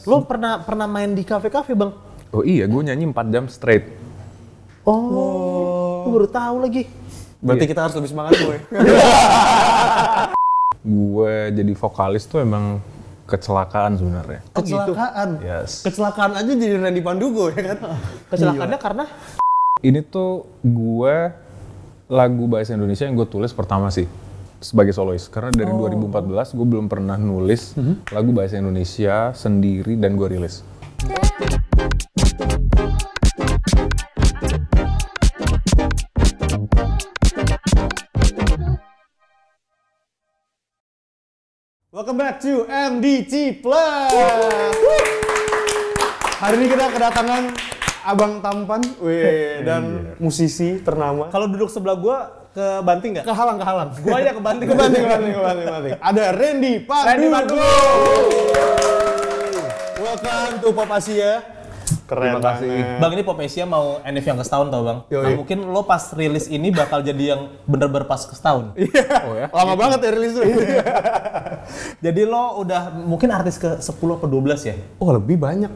Lo pernah main di kafe-kafe, Bang? Oh iya, gue nyanyi 4 jam straight. Oh, gue baru tahu lagi. Berarti kita harus lebih semangat, boy. Gue jadi vokalis tuh emang kecelakaan sebenarnya. Kecelakaan? Gitu. Yes. Kecelakaan aja jadi Randy Pandugo, ya kan? Kecelakaannya karena? Ini tuh lagu bahasa Indonesia yang gue tulis pertama sih sebagai solois. Karena dari 2014 gue belum pernah nulis lagu bahasa Indonesia sendiri dan gue rilis. Welcome back to MDT Plus. Hari ini kita kedatangan Abang Tampan, dan musisi ternama. Kalau duduk sebelah gua ke banting nggak? Kehalang. Gua aja ke banting. Kebanting. Ada Randy Pandugo. Welcome to Popasia. Keren banget. Bang, ini Popasia mau NF yang ke setahun tau, Bang? Yoi. Nah, mungkin lo pas rilis ini bakal jadi yang bener-bener pas ke setahun. Iya. Oh ya? Lama banget ya rilis tuh. Jadi lo udah mungkin artis ke 10 atau 12 ya? Oh, lebih banyak.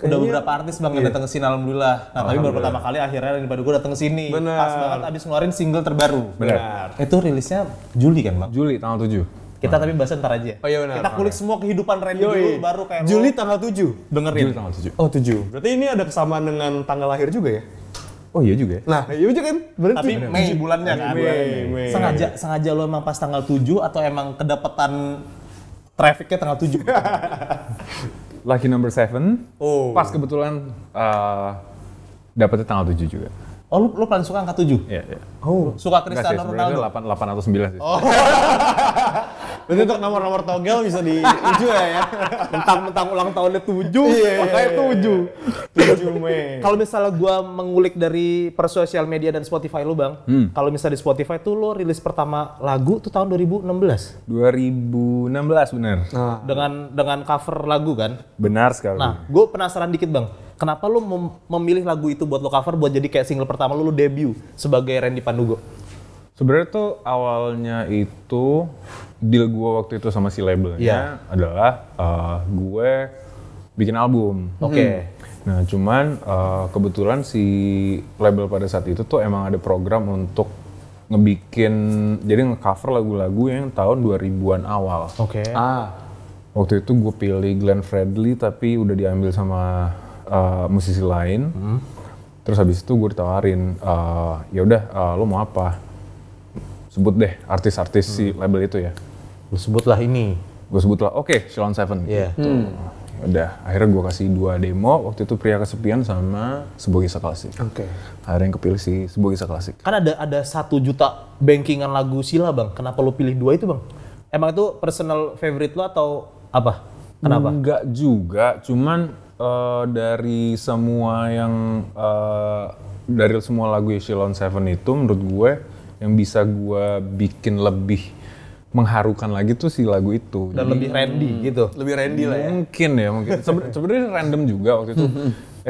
Udah beberapa artis Bang yang datang ke sini, alhamdulillah. Nah, tapi baru pertama kali akhirnya Randy Pandugo datang ke sini. Bener. Pas banget abis ngeluarin single terbaru. Benar. Itu rilisnya Juli kan, Bang? Juli tanggal 7. Kita tapi bahas ntar aja. Oh iya benar. Kita kulik semua kehidupan Randy dulu, baru kayak Juli lo tanggal 7. dengerin. Juli tanggal 7. Oh, 7. Berarti ini ada kesamaan dengan tanggal lahir juga ya? Oh iya juga ya? Nah, iya juga kan? Berarti Tapi Mei bulannya kan. Mei. Sengaja lo emang pas tanggal 7 atau emang kedapetan trafficnya tanggal 7? Lucky number 7. Oh. Pas kebetulan dapetnya tanggal 7 juga. Oh, lo paling suka angka 7? Iya, iya. Oh. Suka Enggak sih, Cristiano sebenarnya Ronaldo? 8 atau 9 sih. Berarti untuk nomor-nomor togel bisa di 7 ya? Mentang-mentang ulang tahunnya 7, Makanya 7 Mei. Kalau misalnya gua mengulik dari per sosial media dan Spotify lo, Bang, kalau misalnya di Spotify tuh lo rilis pertama lagu tuh tahun 2016 2016 benar. dengan cover lagu kan. Benar sekali. Nah, gue penasaran dikit, Bang. Kenapa lo memilih lagu itu buat lo cover buat jadi kayak single pertama lo debut sebagai Randy Pandugo? Sebenarnya tuh awalnya itu deal gue waktu itu sama si labelnya adalah gue bikin album. Oke. Nah cuman kebetulan si label pada saat itu tuh emang ada program untuk jadi nge-cover lagu-lagu yang tahun 2000-an awal. Oke. Waktu itu gue pilih Glenn Fredly tapi udah diambil sama musisi lain. Terus habis itu gue ditawarin, ya udah lo mau apa? Sebut deh artis-artis si label itu ya. Lo sebutlah ini. Gue sebutlah, oke, Sheila on 7. Iya. Udah, akhirnya gue kasih 2 demo. Waktu itu Pria Kesepian sama Sebuah Kisah Klasik. Oke. Akhirnya yang kepilih si Sebuah Kisah Klasik. Kan ada 1 juta bankingan lagu Sheila, Bang. Kenapa lo pilih 2 itu, Bang? Emang itu personal favorite lo atau apa? Kenapa? Enggak juga, cuman dari semua dari semua lagu Sheila on 7 itu menurut gue yang bisa gue bikin lebih mengharukan lagi tuh si lagu itu. Dan lebih Randy gitu. Lebih Randy lah ya? Mungkin. Sebenarnya random juga waktu itu.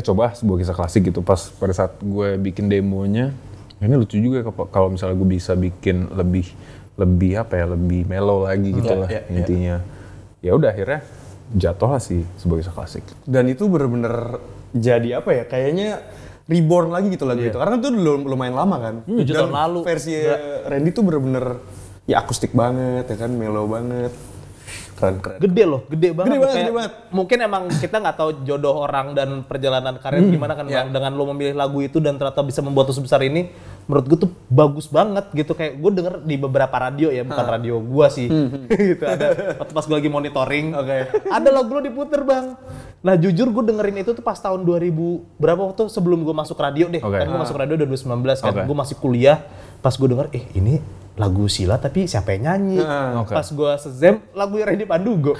Coba Sebuah Kisah Klasik gitu pas pada saat gue bikin demonya. Ini lucu juga kalau misalnya gue bisa bikin lebih mellow lagi gitu lah intinya. Ya udah akhirnya jatuh lah si Sebuah Kisah Klasik. Dan itu bener-bener jadi apa ya? Kayaknya reborn lagi gitu lagu itu. Karena itu lumayan lama kan. 7 tahun lalu. Versi Randy tuh bener-bener ya akustik banget ya kan, mellow banget. Keren. Gede loh, gede banget. Gede banget. Mungkin emang kita nggak tahu jodoh orang dan perjalanan karir gimana kan, Bang. Dengan lo memilih lagu itu dan ternyata bisa membuat lo sebesar ini, menurut gue tuh bagus banget gitu. Kayak gue denger di beberapa radio ya, bukan radio gua sih. Gitu ada waktu pas gue lagi monitoring. Ada lagu lo diputer, Bang. Nah jujur gue dengerin itu tuh pas tahun 2000 berapa waktu sebelum gue masuk radio deh. Kan gue masuk radio 2019 kan. Gue masih kuliah. Pas gue denger, ini lagu Sheila tapi siapa yang nyanyi? Pas gue sezem lagu Randy Pandugo.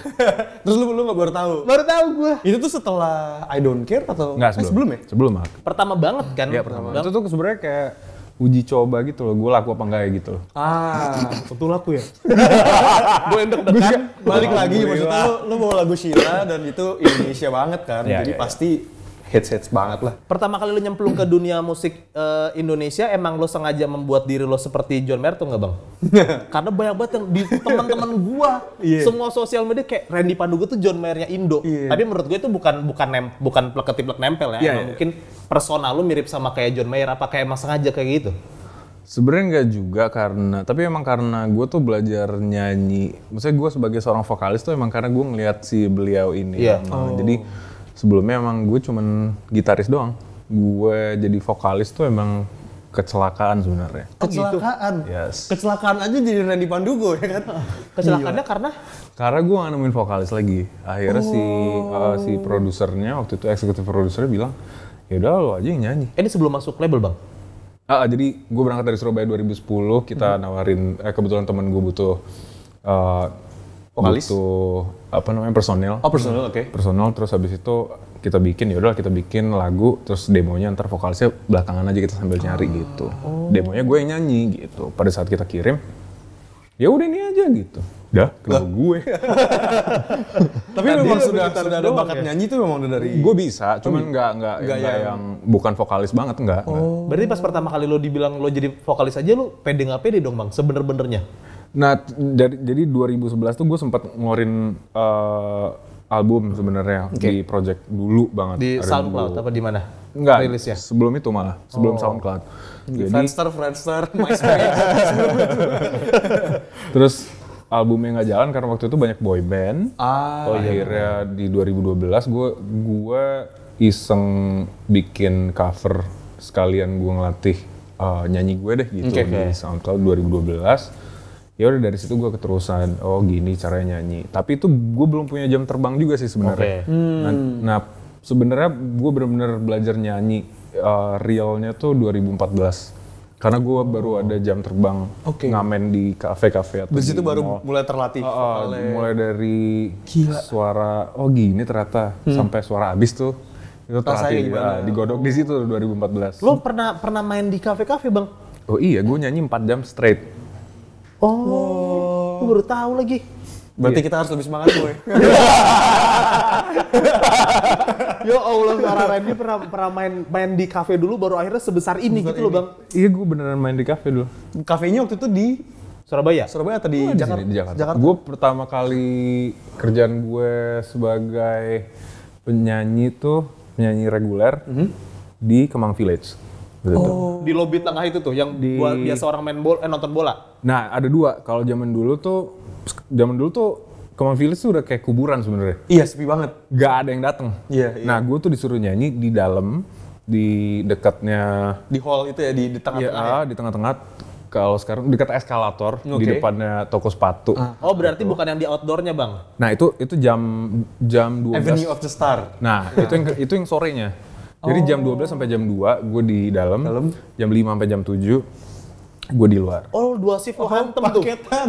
Terus lu nggak baru tahu? Baru tahu gue. Itu tuh setelah I Don't Care atau? Enggak, sebelum ya? Sebelum banget. Pertama banget kan? Iya pertama. Bang? Itu tuh sebenarnya kayak uji coba gitu loh, gue laku apa enggak ya gitu loh. Betul laku ya? Gue yang deg-degan, Balik lagi maksudnya lu bawa lagu Sheila dan itu Indonesia banget kan. Jadi pasti hits banget lah. Pertama kali lo nyemplung ke dunia musik Indonesia, emang lo sengaja membuat diri lo seperti John Mayer tuh nggak bang? Karena banyak banget yang di teman-teman gua, semua sosial media kayak Randy Pandugo tuh John Mayer-nya Indo. Tapi menurut gue itu bukan plek-ketiplek nempel ya. Emang mungkin personal lo mirip sama kayak John Mayer, apa kayak emang sengaja kayak gitu? Sebenarnya nggak juga tapi emang karena gue tuh belajar nyanyi. Maksudnya gue sebagai seorang vokalis tuh emang karena gue ngeliat si beliau ini. Jadi sebelumnya emang gue cuman gitaris doang. Gue jadi vokalis tuh emang kecelakaan sebenarnya. Kecelakaan? Yes. Kecelakaan aja jadi Randy Pandugo ya kan? Kecelakaannya karena? Karena gue gak nemuin vokalis lagi. Akhirnya si produsernya waktu itu, eksekutif produsernya bilang, ya udah lo aja yang nyanyi. Ini sebelum masuk label bang? Jadi gue berangkat dari Surabaya 2010, kita nawarin, kebetulan temen gue butuh vokalis? Butuh personel. Oh personel, oke. Personel, terus habis itu kita bikin lagu, terus demonya ntar vokalisnya belakangan aja kita sambil nyari gitu. Demonya gue yang nyanyi gitu. Pada saat kita kirim, ya udah ini aja gitu. Dah, kenapa gue? Tapi memang sudah ada bakat nyanyi tuh memang udah dari... Gue bisa, cuman nggak yang bukan vokalis banget, enggak. Berarti pas pertama kali lo dibilang lo jadi vokalis aja, lo pede nggak pede dong bang, sebener-benernya? Nah, jadi 2011 tuh gue sempat ngeluarin album sebenarnya di project dulu banget. Di SoundCloud apa di mana? Enggak, rilisnya? sebelum itu malah, sebelum SoundCloud. Jadi Friendster, MySpace. Terus albumnya nggak jalan karena waktu itu banyak boy band. Akhirnya di 2012 gue iseng bikin cover sekalian gue ngelatih nyanyi gue deh gitu di SoundCloud 2012. Ya udah dari situ gue keterusan, gini caranya nyanyi. Tapi itu gue belum punya jam terbang juga sih sebenarnya. Nah sebenarnya gue benar-benar belajar nyanyi realnya tuh 2014. Karena gue baru ada jam terbang ngamen di kafe-kafe atau di situ baru mulai terlatih. Mulai dari suara gini ternyata sampai suara habis tuh itu terlatih digodok di situ 2014. Lo pernah main di kafe-kafe bang? Oh iya, gue nyanyi 4 jam straight. Gue baru tahu lagi. Berarti kita harus lebih semangat gue. Ya Allah, para Randy pernah main di kafe dulu baru akhirnya sebesar ini gitu loh bang. Iya, gue beneran main di kafe dulu. Kafenya waktu itu di Surabaya atau di Jakarta? Di Jakarta. Gue pertama kali kerjaan gue sebagai penyanyi reguler di Kemang Village. Di lobi tengah itu tuh yang buat biasa orang nonton bola. Nah, ada dua. Kalau zaman dulu tuh Kemang Village tuh udah kayak kuburan sebenarnya. Iya, sepi banget. Gak ada yang datang. Iya. Nah, gue tuh disuruh nyanyi di dalam, di dekatnya di hall itu ya, di tengah-tengah. Iya, di tengah-tengah. Kalau sekarang dekat eskalator, di depannya toko sepatu. Berarti bukan yang di outdoornya bang? Nah, itu jam 12. Avenue of the Star. Nah, itu yang sorenya. Jadi jam 12 sampai jam 2 gue di dalam, jam 5 sampai jam 7 gue di luar. 2 shift lo hantem tuh. Paketan.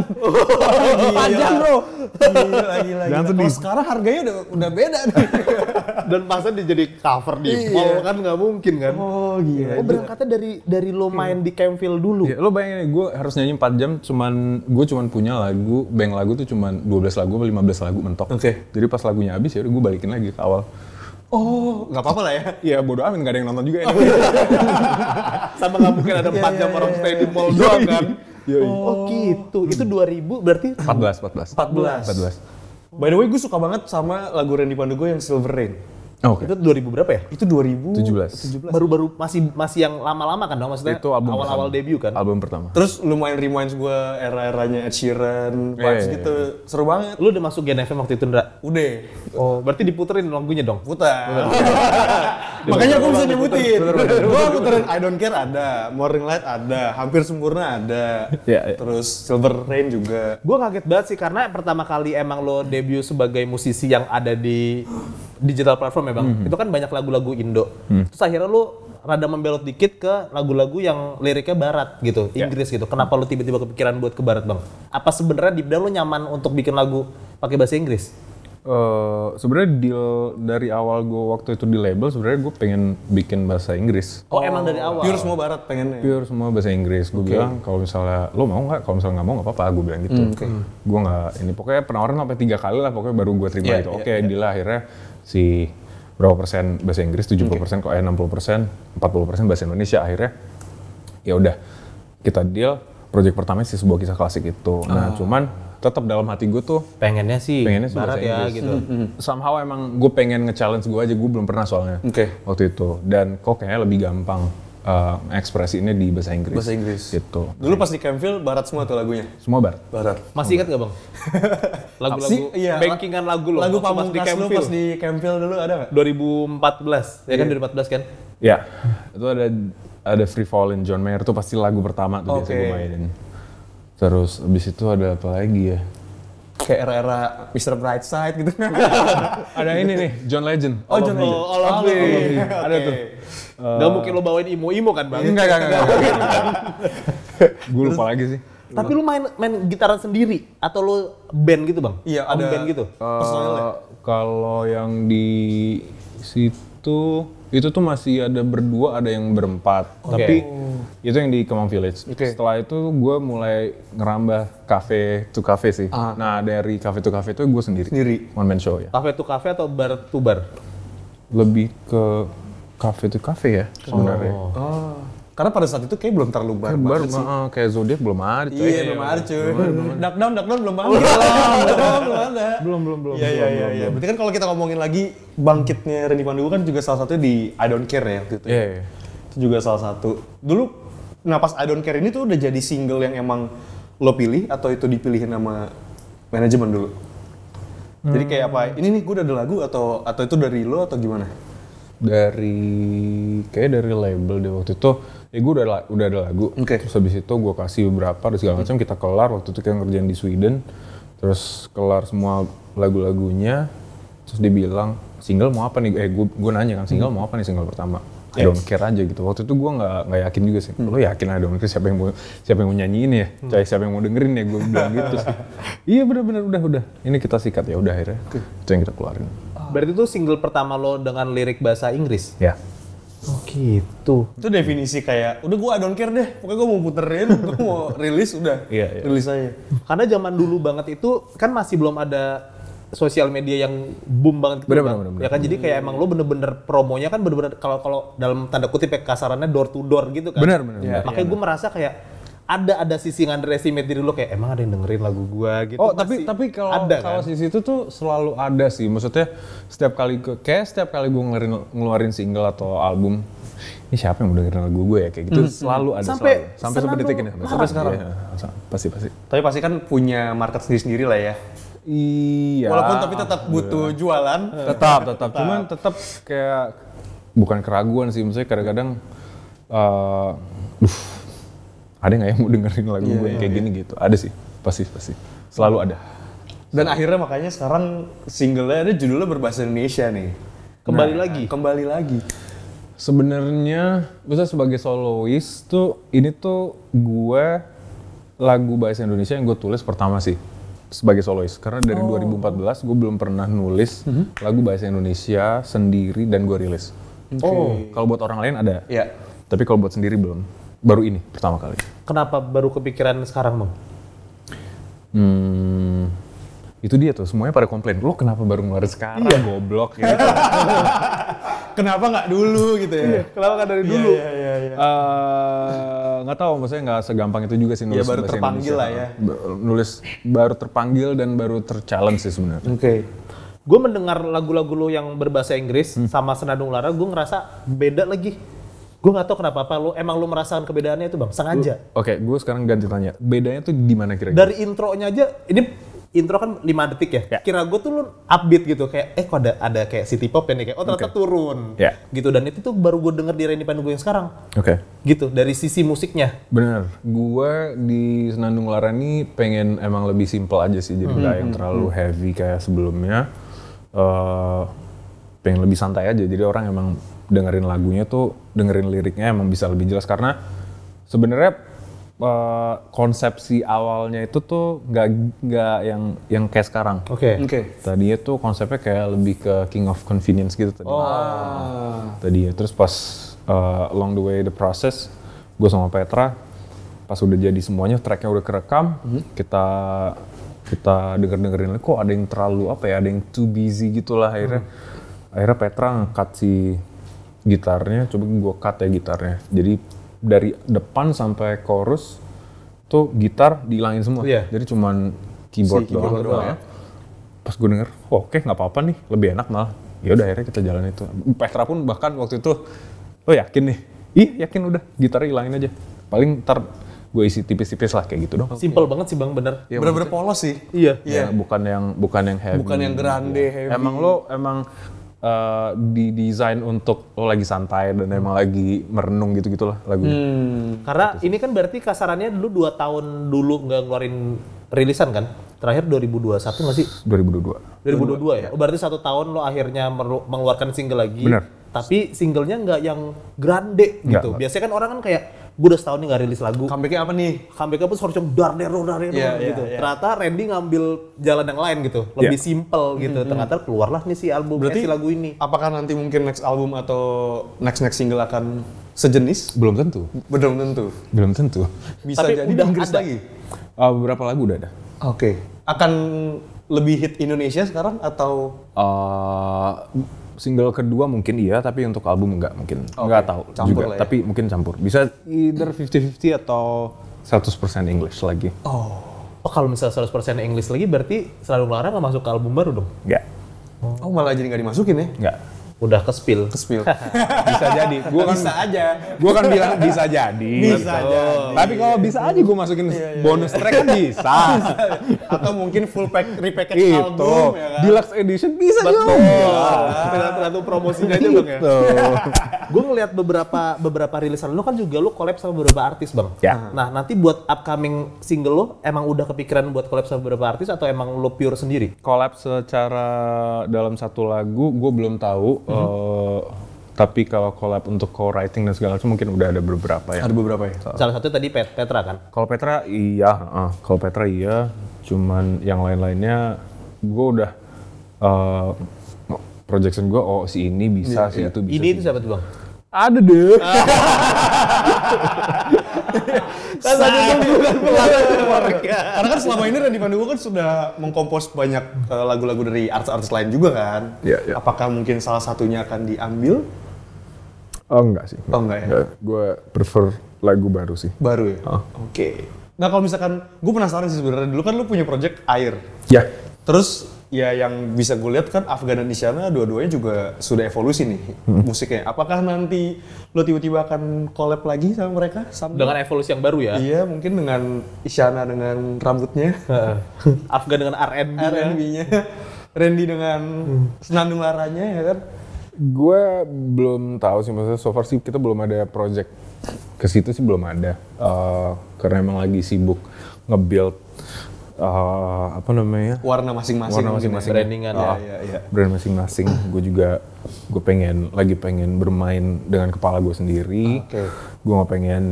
Panjang bro. Gila. Kalau sekarang harganya udah beda nih. Dan masa dia jadi cover di mall kan nggak mungkin kan? Gila. Berangkatnya dari lo main di Campville dulu. Ya, lo bayangin gue harus nyanyi 4 jam, gue cuman punya lagu, bank lagu tuh cuman 12 lagu atau 15 lagu mentok. Jadi pas lagunya habis ya udah gue balikin lagi ke awal. Nggak apa-apa lah ya. Iya, bodo amat, nggak ada yang nonton juga ya. Sama nggak mungkin ada 4 jam orang stay di mall doang kan? Gitu. Itu 2000 berarti? 14. By the way, gue suka banget sama lagu Randy Pandugo yang Silver Rain. Itu 2000 berapa ya? Itu 2017. Baru-baru masih yang lama-lama kan dong maksudnya? Itu album awal-awal debut kan? Album pertama. Terus lumayan reminds gue era-eranya Ed Sheeran, vibes gitu. Seru banget. Lu udah masuk Gen FM waktu itu, Ndra? Udah. Berarti diputerin lagunya dong? Putar. Makanya aku bisa nyebutin. Gue puterin I Don't Care ada, Morning Light ada, Hampir Sempurna ada. Terus Silver Rain juga. Gue kaget banget sih karena pertama kali emang lo debut sebagai musisi yang ada di digital platform ya bang. Itu kan banyak lagu-lagu Indo. Terus akhirnya lo rada membelot dikit ke lagu-lagu yang liriknya barat gitu, Inggris gitu. Kenapa lo tiba-tiba kepikiran buat ke barat bang? Apa sebenarnya di lo nyaman untuk bikin lagu pakai bahasa Inggris? Sebenarnya deal dari awal gue waktu itu di label sebenarnya gue pengen bikin bahasa Inggris. Emang dari awal? Pure semua barat pengennya? Pure semua bahasa Inggris. Gue bilang kalau misalnya lo mau nggak, kalau misalnya nggak mau nggak apa-apa, gue bilang gitu. Gue nggak, ini pokoknya penawaran sampai 3 kali lah pokoknya baru gue terima gitu. Deal akhirnya si berapa persen bahasa Inggris, 70% kok 60%, 40% bahasa Indonesia. Akhirnya ya udah kita deal project pertamanya sih sebuah kisah klasik itu. Nah, cuman tetap dalam hati gue tuh pengennya sih barat ya Inggris. gitu. Somehow emang gue pengen nge-challenge gue aja, gue belum pernah soalnya waktu itu. Dan kok kayaknya lebih gampang ekspresinya di bahasa Inggris. Bahasa Inggris. Gitu. Dulu pas di Campville barat semua tuh lagunya. Semua barat. Barat. Masih ingat gak bang? Lagu-lagu, bankingan lagu lo. Lagu pas di pamungkas lu pas di Campville dulu ada nggak? 2014, ya kan 2014 kan? Ya, itu ada Free Fallin' John Mayer tuh pasti lagu pertama tuh biasa gue mainin. Terus abis itu ada apa lagi ya? Kayak era-era Mr. Brightside gitu. Ada ini nih, John Legend. Oh, John Legend. All of Me. Ada tuh. Gak mungkin lo bawain imo-imo kan bang? Enggak. Gue lupa lagi sih. Tapi lu main gitaran sendiri atau lu band gitu bang? Iya, ada band gitu. Kalau yang di situ itu tuh masih ada berdua, ada yang berempat. Tapi itu yang di Kemang Village. Setelah itu gue mulai ngerambah cafe to cafe sih. Nah dari cafe to cafe itu gue sendiri. One man show ya. Cafe to cafe atau bar to bar? Lebih ke cafe to cafe ya sebenarnya. Karena pada saat itu kayak belum terlalu baru sih. Kayak Zodiac belum ada. Iya, belum ada cuy. Duckdown belum ada. Belum ada. Belum. Iya. Berarti kan kalau kita ngomongin lagi bangkitnya Randy Pandugo kan juga salah satunya di I Don't Care ya waktu itu. Iya. Itu juga salah satu. Dulu, nah pas I Don't Care ini tuh udah jadi single yang emang lo pilih atau itu dipilihin sama manajemen dulu? Jadi kayak apa? Ini nih gue udah ada lagu atau itu dari lo atau gimana? Kayak dari label deh waktu itu. Gue udah ada lagu. Terus habis itu gue kasih beberapa dan segala macam, kita kelar waktu itu kita ngerjain di Sweden. Terus kelar semua lagu-lagunya. Terus dia bilang, single mau apa nih? Gue nanya kan, single mau apa nih single pertama? I Don't Care aja gitu. Waktu itu gue nggak yakin juga sih. Lo yakin I Don't Care siapa yang mau nyanyiin ya? Siapa yang mau dengerin ya? Gue bilang gitu sih. Iya benar udah. Ini kita sikat ya udah akhirnya. Itu yang kita keluarin. Berarti itu single pertama lo dengan lirik bahasa Inggris? Ya. Oh gitu. Itu definisi kayak, udah gue I don't care deh. Pokoknya gue mau puterin, gue mau rilis udah. Iya. Rilis aja. Karena zaman dulu banget itu kan masih belum ada sosial media yang boom banget gitu. Bener. Ya kan jadi kayak emang lo bener-bener promonya kan bener-bener kalau dalam tanda kutip ya kasarannya door to door gitu kan. Bener. Makanya gue merasa kayak ada sisi underestimate diri lo kayak emang ada yang dengerin lagu gua gitu. Oh tapi kalau sisi itu tuh selalu ada sih. Maksudnya setiap kali gue ngeluarin single atau album, ini siapa yang mau dengerin lagu gue ya kayak gitu selalu ada sampai detik ini sampai sekarang. Iya, pasti. Tapi pasti kan punya market sendiri lah ya. Iya. Walaupun tapi tetap butuh jualan. Tetap. Cuman tetap kayak bukan keraguan sih. Maksudnya kadang-kadang ada nggak yang mau dengerin lagu gue yang kayak gini gitu? Ada sih, pasti. Selalu ada. Dan akhirnya makanya sekarang singlenya ada judulnya berbahasa Indonesia nih. Kembali lagi. Sebenarnya, bisa sebagai soloist tuh, ini tuh gue lagu bahasa Indonesia yang gue tulis pertama sih. Sebagai soloist. Karena dari 2014 gue belum pernah nulis lagu bahasa Indonesia sendiri dan gue rilis. Kalau buat orang lain ada. Iya. Tapi kalau buat sendiri belum. Baru ini, pertama kali. Kenapa baru kepikiran sekarang, Bang? Itu dia tuh, semuanya pada komplain. Lo kenapa baru ngeluarin sekarang, goblok gitu. Kenapa nggak dulu gitu ya? Kenapa nggak dari dulu? Iya. Nggak tahu, maksudnya nggak segampang itu juga sih nulis baru bahasa terpanggil Indonesia. lah ya. Nulis baru terpanggil dan baru ter-challenge sih sebenarnya. Gue mendengar lagu-lagu lo yang berbahasa Inggris sama Senandung Lara, gue ngerasa beda lagi. Gue nggak tahu kenapa emang lo merasakan kebedaannya itu bang, sengaja. Oke, gue sekarang ganti tanya, bedanya tuh di mana kira-kira? Dari intronya aja, ini intro kan 5 detik ya. Kira gue tuh lo upbeat gitu, kayak kok ada kayak city pop ya nih, kayak ternyata turun. Gitu, dan itu tuh baru gue denger di Randy Pandugo yang sekarang. Gitu, dari sisi musiknya. Bener, gue di Senandung Lara ini pengen emang lebih simple aja sih, jadi nggak yang terlalu heavy kayak sebelumnya. Pengen lebih santai aja, jadi orang emang dengerin lagunya tuh, dengerin liriknya emang bisa lebih jelas karena sebenarnya konsepsi awalnya itu tuh nggak yang kayak sekarang. Tadinya tuh konsepnya kayak lebih ke King of Convenience gitu tadi. Tadinya terus pas along the way the process, gue sama Petra pas udah jadi semuanya, tracknya udah kerekam, kita dengerin kok ada yang terlalu ada yang too busy gitulah akhirnya. akhirnya Petra ngangkat si gitarnya, coba gue cut ya gitarnya. Jadi dari depan sampai chorus tuh gitar dihilangin semua. Iya. Jadi cuman keyboard keyboard doang ya. Pas gue denger, oke nggak apa-apa nih, lebih enak malah. Ya udah akhirnya kita jalan itu. Petra pun bahkan waktu itu, lo yakin nih? Iya yakin udah, gitarnya hilangin aja. Paling ntar gue isi tipis-tipis lah kayak gitu dong. Simple banget sih Bang, bener. Ya, Bener-bener polos sih. Iya. Ya, bukan yang heavy. Bukan yang grande, heavy. Emang didesain untuk lo lagi santai dan emang lagi merenung gitu-gitulah lagunya. Karena ini kan berarti kasarannya dulu 2 tahun dulu nggak ngeluarin rilisan kan? Terakhir 2021 nggak sih? 2022. 2022 ya? Oh, berarti 1 tahun lo akhirnya mengeluarkan single lagi. Bener. Tapi singlenya nggak yang grande gitu. Nggak. Biasanya kan orang kan kayak, gue udah setahun nih nggak rilis lagu. Comeback-nya apa nih? Comeback apa harus yang dardero Iya, gitu. iya. Ternyata Randy ngambil jalan yang lain gitu. Lebih Iya. simple gitu. Ternyata keluarlah nih si album, Berarti si lagu ini. apakah nanti mungkin next album atau next single akan sejenis? Belum tentu. Belum tentu. Belum tentu. Bisa Tapi jadi udah di Inggris ada. lagi. Beberapa lagu udah ada. Oke. Akan lebih hit Indonesia sekarang atau Single kedua mungkin iya, tapi untuk album enggak mungkin. Enggak tahu campur juga, lah ya. tapi mungkin campur. Bisa either 50-50 atau 100% English lagi. Oh kalau misalnya 100% English lagi berarti Selalu Melarang nggak masuk ke album baru dong? Enggak. oh malah jadi nggak dimasukin ya? Enggak. Udah ke spill. Ke-spill. Bisa jadi. Gua kan Bisa aja. Gua kan bilang bisa jadi. Bisa aja. Tapi kalau bisa aja gue masukin bonus track kan bisa. Atau mungkin full repackage Itu. album ya kan? Deluxe edition bisa juga. Tergantung promosinya aja Bang ya. Gue ngeliat beberapa rilisan lu kan juga lu collab sama beberapa artis Bang. Ya. Nah nanti buat upcoming single lu emang udah kepikiran buat collab sama beberapa artis atau emang lu pure sendiri? Collab secara dalam satu lagu gue belum tahu. Tapi kalau collab untuk co-writing dan segala macam mungkin udah ada beberapa ya. Ada beberapa ya? Salah satu tadi Petra kan? Kalau Petra iya, kalau Petra iya. Cuman yang lain-lainnya gue udah projection gue si ini bisa, si itu bisa. Ini itu siapa tuh Bang? Ada deh. Kan tadi tunggu kan keluarga. Karena kan selama ini Randy Pandugo kan sudah mengkompos banyak lagu-lagu dari artis-artis lain juga kan? Iya, iya. Apakah mungkin salah satunya akan diambil? Oh enggak sih. Oh, enggak ya? Gue prefer lagu baru sih. Baru ya? Oke. Nah kalau misalkan, gue penasaran sih sebenarnya, dulu kan lu punya project Air. Ya. Terus ya yang bisa gue lihat kan Afgan dan Isyana dua-duanya juga sudah evolusi nih musiknya. Apakah nanti lo tiba-tiba akan collab lagi sama mereka? Dengan evolusi yang baru ya? Iya, mungkin dengan Isyana dengan rambutnya, Afgan dengan R&B-nya. R&B-nya, Randy dengan senandung laranya ya kan? Gue belum tahu sih, maksudnya so far sih kita belum ada project ke situ sih, belum ada. Karena emang lagi sibuk nge-build apa namanya? Warna masing-masing. Warna masing-masing. Brandingan ya. Iya. Brand masing-masing. Gue juga lagi pengen bermain dengan kepala gue sendiri. Oke. Gue nggak pengen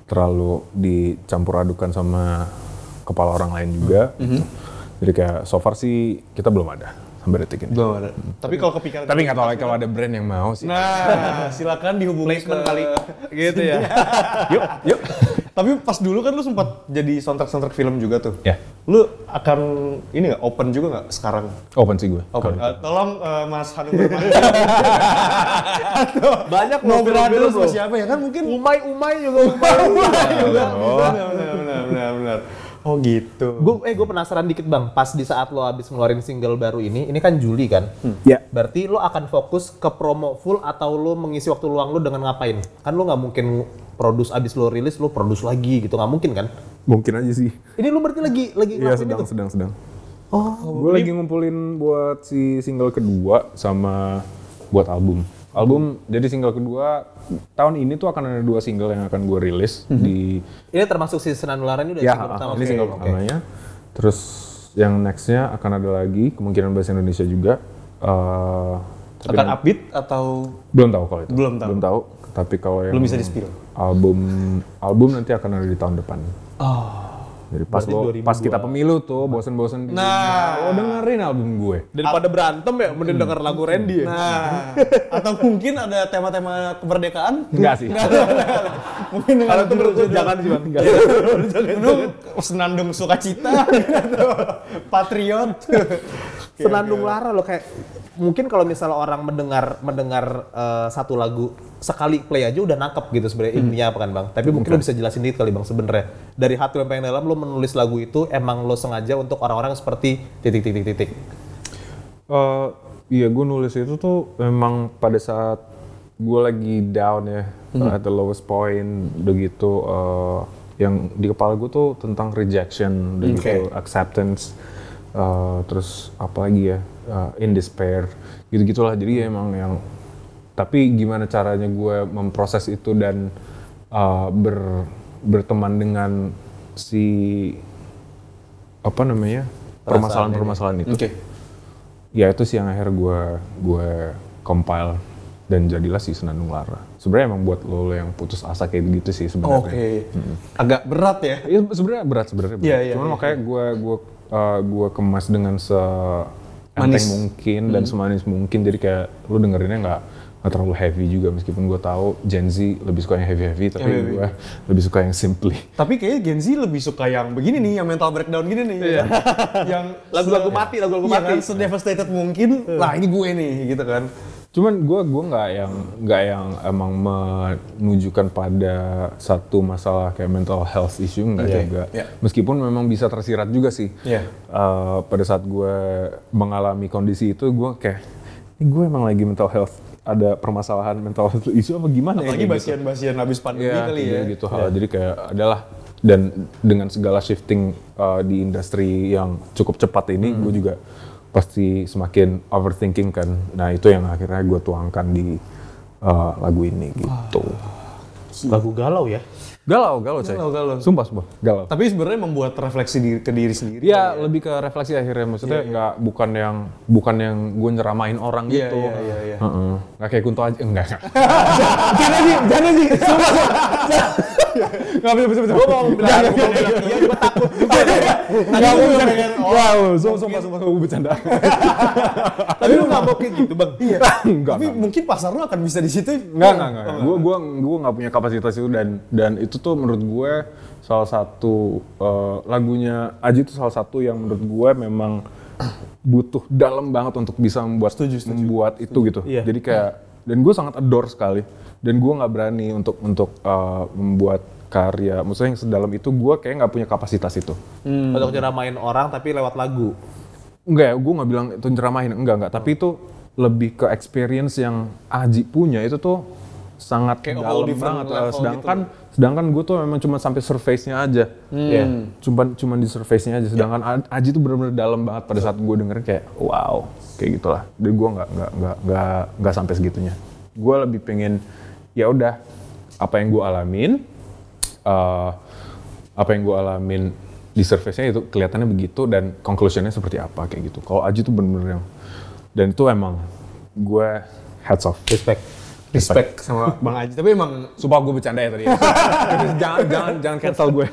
terlalu dicampur adukan sama kepala orang lain juga. Jadi kayak so far sih kita belum ada sampai detik ini. Belum ada. Tapi kalau kepikiran. Tapi nggak tahu lagi kalau ada brand yang mau sih. Nah, silakan dihubungi Placement ke- kali. Gitu ya. Yuk. Tapi pas dulu kan lu sempat jadi soundtrack film juga tuh. Ya. Lu akan ini nggak open juga nggak sekarang? Open sih gue. Open. Kalau- Tolong Mas Hanung Bernardi. Banyak Mau loh beradu film-film sama loh. siapa ya kan mungkin Umay juga juga. benar. Oh gitu. Gue penasaran dikit Bang, pas di saat lo habis ngeluarin single baru ini kan Juli kan? Ya. Berarti lo akan fokus ke promo full atau lo mengisi waktu luang lo dengan ngapain? Kan lo nggak mungkin produce abis lo rilis lo produce lagi gitu, nggak mungkin kan? Mungkin aja sih. Ini lo berarti lagi Iya ngelakuin itu? sedang. Oh, Gue lagi ngumpulin buat si single kedua sama buat album. Jadi single kedua tahun ini tuh akan ada 2 single yang akan gue rilis di ini termasuk si Senandung Larang ini udah ya single pertama. ini single pertamanya. Terus yang nextnya akan ada lagi kemungkinan bahasa Indonesia juga. Tapi Akan upbeat atau belum tahu kalau itu. Belum tahu. Tapi kalau yang belum bisa di-spill? album nanti akan ada di tahun depan. Jadi pas kita pemilu tuh bosen-bosen. Nah. Lo dengerin album gue. Daripada berantem ya, mending denger lagu Randy ya. Nah, atau mungkin ada tema-tema kemerdekaan? Enggak sih. Mungkin dengan Kalau itu menurut gue jangan sih Bang. Senandung sukacita, atau patriot. Senandung Lara loh, kayak mungkin kalau misalnya orang mendengar satu lagu sekali play aja udah nangkep gitu sebenarnya intinya apa kan Bang. Tapi mungkin lo bisa jelasin dikit kali Bang sebenarnya. Dari hati lo yang pengen dalam lo menulis lagu itu emang lo sengaja untuk orang-orang seperti titik. Iya, gue nulis itu tuh memang pada saat gue lagi down ya, at the lowest point, udah gitu. Yang di kepala gue tuh tentang rejection, udah gitu, acceptance, terus apa lagi ya, in despair, gitu-gitulah. Jadi emang yang, tapi gimana caranya gue memproses itu dan berteman dengan si apa namanya permasalahan-permasalahan itu. Ya itu sih yang akhirnya gue compile dan jadilah si Senandung Lara. Sebenarnya emang buat lo yang putus asa kayak gitu sih sebenarnya. Agak berat ya? Iya sebenarnya berat. Cuman makanya gue kemas dengan enteng mungkin dan semanis mungkin. Jadi kayak lo dengerinnya nggak terlalu heavy juga, meskipun gue tahu Gen Z lebih suka yang heavy, tapi gue lebih suka yang simply. Tapi kayaknya Gen Z lebih suka yang begini nih, yang mental breakdown gini nih. Yang lagu-lagu mati. Kan, sedevastated mungkin. Nah ini gue nih gitu kan. Cuman gue nggak yang emang menunjukkan pada satu masalah kayak mental health issue, nggak juga. Meskipun memang bisa tersirat juga sih. Pada saat gue mengalami kondisi itu, gue kayak, ini gue emang lagi mental health, ada permasalahan mental health issue apa gimana ya? Apalagi basian-basian habis pandemi kali ya. Gitu hal. Jadi kayak adalah, dan dengan segala shifting di industri yang cukup cepat ini, gue juga pasti semakin overthinking kan. Nah itu yang akhirnya gue tuangkan di lagu ini gitu. Lagu galau ya? Galau coy. Sumpah galau. Tapi sebenarnya membuat refleksi ke diri sendiri. Iya, lebih ke refleksi akhirnya. Maksudnya bukan yang gue nyeramain orang gitu. Iya. Nggak kayak Kunto aja, enggak. Jangan sih. Nggak bisa. Gue mau bilang iya, gue takut juga. Nggak mau bercanda. Wow, sumpah gue bercanda. Tapi lu nggak mau kayak gitu Bang? Iya. Enggak. Tapi mungkin pasar lu akan bisa di situ. Enggak. Gue nggak punya kapasitas itu, dan itu tuh menurut gue salah satu lagunya Aji itu salah satu yang menurut gue memang butuh dalam banget untuk bisa membuat itu gitu. Jadi kayak, dan gue sangat adore sekali, dan gue nggak berani untuk membuat karya, maksudnya yang sedalam itu gue kayak nggak punya kapasitas itu. Untuk nyeramain orang tapi lewat lagu. Enggak, gue nggak bilang itu nyeramahin, enggak. Tapi itu lebih ke experience yang Aji punya itu tuh sangat kayak dalam banget. Sedangkan gue tuh memang cuma sampai surface-nya aja. Cuma di surface-nya aja. Sedangkan Aji tuh benar-benar dalam banget pada saat gue dengerin kayak wow, kayak gitulah. Dan gue nggak sampai segitunya. Gue lebih pengen ya udah apa yang gue alamin di surface-nya itu kelihatannya begitu, dan conclusion-nya seperti apa kayak gitu. Kalau Aji tuh bener-bener yang, dan itu emang gue hats off, respect sama Bang Aji. Tapi emang sumpah gue bercanda ya tadi. jangan cancel gue.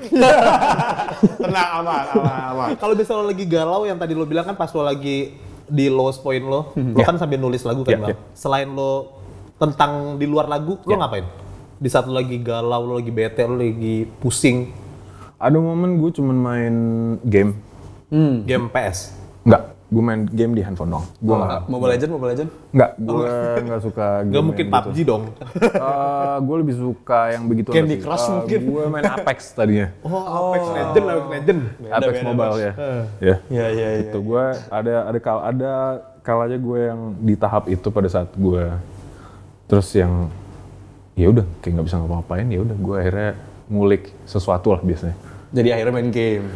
tenang, aman. Kalau misalnya lo lagi galau, yang tadi lo bilang kan pas lo lagi di lowest point lo kan sambil nulis lagu kan Bang. Selain lo tentang di luar lagu, lo ngapain? Di saat lo lagi galau, lo lagi bete, lo lagi pusing. Ada momen gue cuman main game. Game PS? Enggak, gue main game di handphone dong. Gue Mobile Legend? Enggak, gue nggak suka game. Gak mungkin PUBG gitu dong. Gue lebih suka yang begitu. Candy Crush mungkin. Gue main Apex tadinya. Apex Legend. Apex Mobile ya. Iya. Itu gue ada kalanya gue yang di tahap itu pada saat gue terus yang ya udah kayak nggak bisa ngapa-ngapain, ya udah gue akhirnya ngulik sesuatu lah biasanya. Jadi akhirnya main game.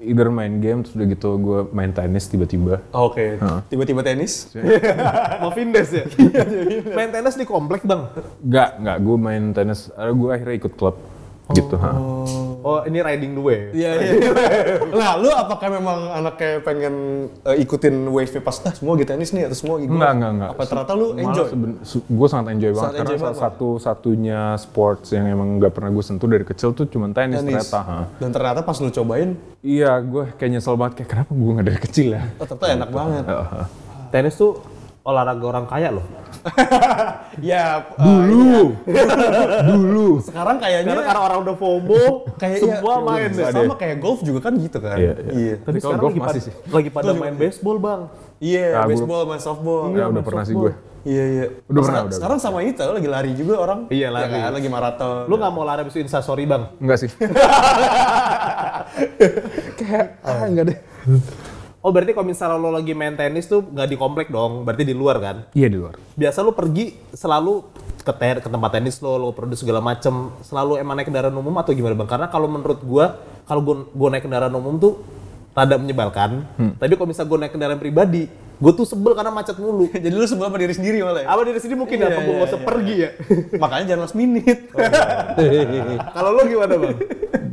Either main game, terus udah gitu gue main tenis tiba-tiba. Oke. Tiba-tiba tenis? Mau Vindes ya? Main tenis di komplek Bang? Enggak, gue main tenis, gue akhirnya ikut klub gitu. Oh ini riding the wave? Iya. Nah lu apakah memang anaknya pengen ikutin wave pas semua gitu tenis nih atau semua gitu? Enggak. Apa ternyata lu enjoy? Gue sangat enjoy banget, karena satu-satunya sports yang emang gak pernah gue sentuh dari kecil tuh cuma tenis. Ternyata. Dan ternyata pas lu cobain? Iya, gue kayak nyesel banget, kayak kenapa gue gak dari kecil ya? Oh ternyata enak banget. Tenis tuh olahraga orang kaya loh. Ya, Dulu. sekarang kayaknya Karena orang udah FOMO, kayak semua iya, main deh. sama kayak golf juga kan gitu kan. Iya. Tapi Kalau sekarang golf lagi masih pada, sih. lagi pada main baseball, Bang. Iya, Ah, baseball, main softball. Ya udah pernah sih gue. Iya. Udah pernah, udah. Sekarang sama itu lagi lari juga orang. Iya, Ya lari. kan, lagi maraton. Lu nggak mau lari abis itu instastory, Bang? Enggak sih. Enggak deh. Oh, berarti kalau misalnya lo lagi main tenis tuh nggak di komplek dong, berarti di luar kan? Iya di luar. Biasa lu pergi selalu ke tempat tenis lo produce segala macem, selalu emang naik kendaraan umum atau gimana, Bang? Karena kalau menurut gua, kalau gua naik kendaraan umum tuh rada menyebalkan. Tapi kalau misalnya gua naik kendaraan pribadi, gua tuh sebel karena macet mulu. Jadi lu sebel sama diri sendiri malah ya? Apa dari sini mungkin apa gua nggak usah pergi ya? Makanya jangan last minute. Kalau lo gimana, Bang?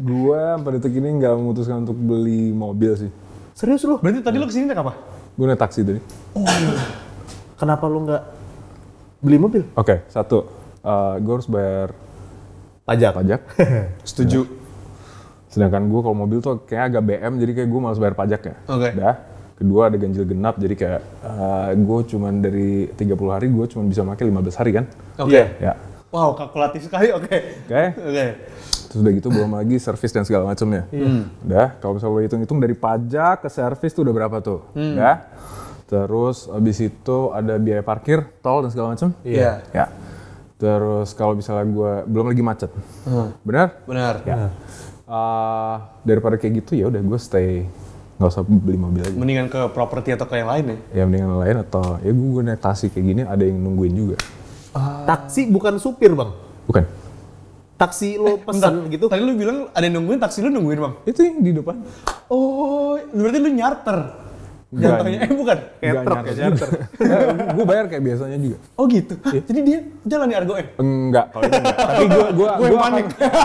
Gua pada detik ini nggak memutuskan untuk beli mobil sih. Serius lu? Berarti tadi lu kesini naik apa? Gue naik taksi tadi. Kenapa lu nggak beli mobil? Oke, satu. Gue harus bayar pajak. Setuju. Sedangkan gue kalau mobil tuh kayak agak BM, jadi kayak gue malas bayar pajaknya. Oke. Dah. Kedua ada ganjil genap, jadi kayak gue cuman dari 30 hari gue cuman bisa pakai 15 hari kan. Oke. Ya. Wow, kalkulatif sekali. Oke. Oke. Terus udah gitu belum lagi servis dan segala macamnya. Udah, kalau misalnya lo hitung-hitung dari pajak ke servis tuh udah berapa tuh? Udah. Terus abis itu ada biaya parkir, tol dan segala macam. Iya. Ya. Terus kalau misalnya gue belum lagi macet. Benar? Benar. Ya. Daripada kayak gitu ya udah gue stay, nggak usah beli mobil aja. Mendingan ke properti atau ke yang lain ya? Ya mendingan yang lain atau ya gue naik taksi kayak gini ada yang nungguin juga. Taksi bukan supir, Bang. Bukan. Taksi lo pesan gitu. Tadi lu bilang ada yang nungguin, taksi lu nungguin bang? Itu yang di depan. Oh, berarti lu nyarter? Enggak. Jatuhnya, bukan? Kayak truk, kayak charter. Gue bayar kayak biasanya juga. Oh gitu? Jadi dia jalan di Argo M? Enggak, kalau itu enggak. Tapi gue Gue panik. akan